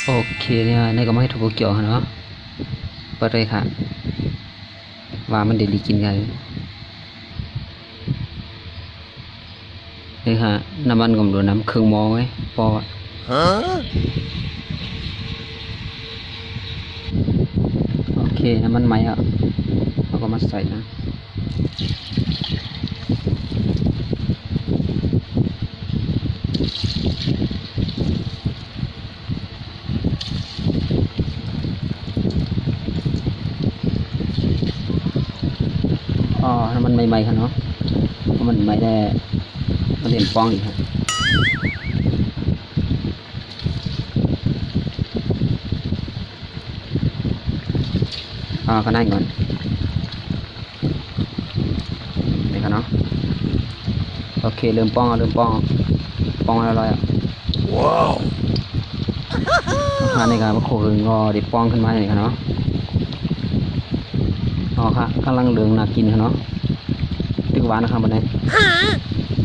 โอเคเนี่ยในก็ไม่ถูกเกี่ยวเนาะเปิดเลยค่ะว่ามันเด็ดดีกินกันนี่ค่ะน้ำมันก็ดูน้ำเครื่องมองไว้พอโอเคน้ำมันไหมอ่ะเราก็มาใส่นะอ๋อน้ำมันใหม่ๆค่ะเนาะมันไม่ได้มาเรียนฟองอีกครับก็ได้ก่อนนี่ค่ะเนาะโอเคเริ่มป้องแล้วอ่ะว้าวในการมาโขกงอเด็ดป้องขึ้นมาเลยค่ะเนาะอ๋อค่ะกำลังเหลืองน่ากินค่ะเนาะตึกหวานนะครับวันนี้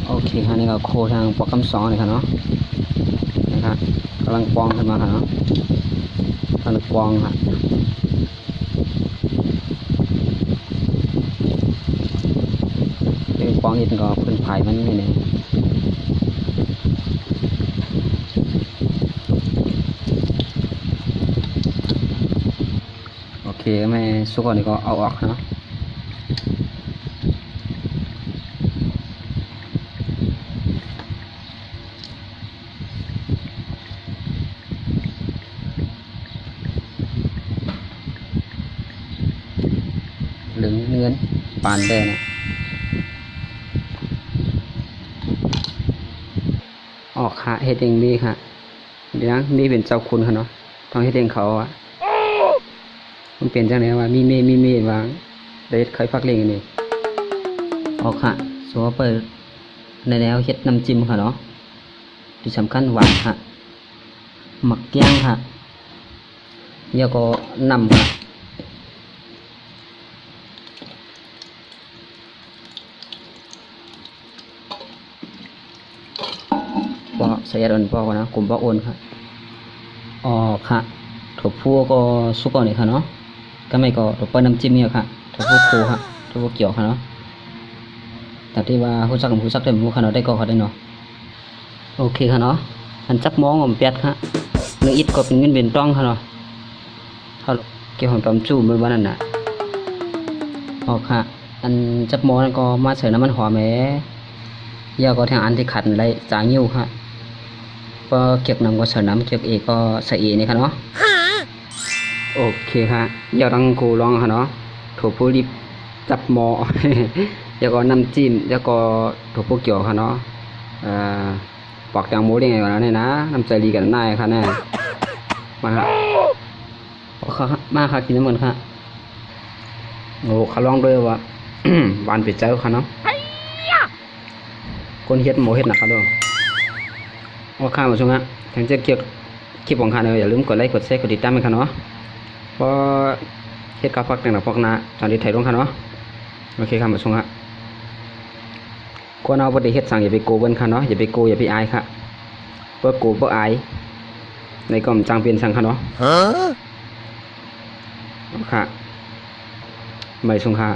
โอเคค่ะนี่ก็โคทางปอกคำสองเลยค่ะเนาะนะครับกำลังป้องขึ้นมาค่ะเนาะกำลังป้องค่ะเป็นป้องอีกก็เป็นไผ่มันนี่เนี่ยโอเคไม่สุกก่อนนี่ก็เอาออกเนาะเหลืองเนื้อปานแดงเนี่ยออกค่ะเฮ็ดเองดีค่ะเดี๋ยวมีเป็นเจ้าคุณค่ะเนาะต้องเฮ็ดเองเขาอ่ะมันเป็นจังไหนว่ามีเมวางเด็ดเคยฟักเลี้ยงนี่ออกค่ะสัวเปิดในแนวเฮ็ดน้ำจิ้มค่ะเนาะที่สำคัญหวานค่ะหมักแกงค่ะแล้วก็นำค่ะพอใส่ยาดอนพอก่อนนะกลุ่มพอโอนค่ะอ๋อค่ะถั่วพูก็สุกก่อนเลยค่ะเนาะก็ไม่ก็ถั่วเปิ้ลน้ำจิ้มเนี่ยค่ะถั่วพูโคค่ะถั่วพูเกี่ยวค่ะเนาะแต่ที่ว่าผู้ซักกับผู้ซักได้ผู้ค่ะเนาะได้ก็เขาได้เนาะโอเคค่ะเนาะอันจักมองผมเปียดค่ะเนื้ออิดก็เป็นเงินเป็นต้องค่ะเนาะเขาเกี่ยวกับปั๊มจูเมื่อวันนั้นน่ะอ๋อค่ะอันจักมองนั้นก็มาใส่น้ำมันหอมแหมยาก็ทางอันที่ขัดไรจางยิ้วค่ะก็เก็บน้ำก็ใส่น้ำเก็บเอก็ใส่เอนี่ค่ะเนาะโอเคค่ะเดี๋ยวต้องกูลองค่ะเนาะถั่วพูรีบจับหม้อ แล้วก็น้ำจิ้มแล้วก็ถั่วพูเกี่ยวค่ะเนาะปอกจางหมูได้ไงก่อนนะเนี่ยนะน้ำใจดีกันได้ค่ะแน่มาค่ะมาค่ะกินน้ำมันค่ะโอ้ขาลองด้วยว่า หวานเป็ดเจ้าค่ะเนาะคนเฮ็ดหมูเฮ็ดหนักค่ะด้วยว่าข้าวมาช่วงนี้ถึงจะเกี่ยวคลิปของข้าเนี่ยอย่าลืมกดไลค์กดแชร์กดติดตามให้ค่ะเนาะเพราะเฮ็ดกับพักแต่งหนักพักนาตอนนี้ถ่ายลงค่ะเนาะโอเคค่ะมาช่วงนี้คนเอาปฏิเฮ็ดสั่งอย่าไปโกงค่ะเนาะอย่าไปโกอย่าไปอายค่ะเพื่อโกเพื่ออายในกล่องจังเปลี่ยนสั่งค่ะเนาะค่ะไม่ช่วงค่ะ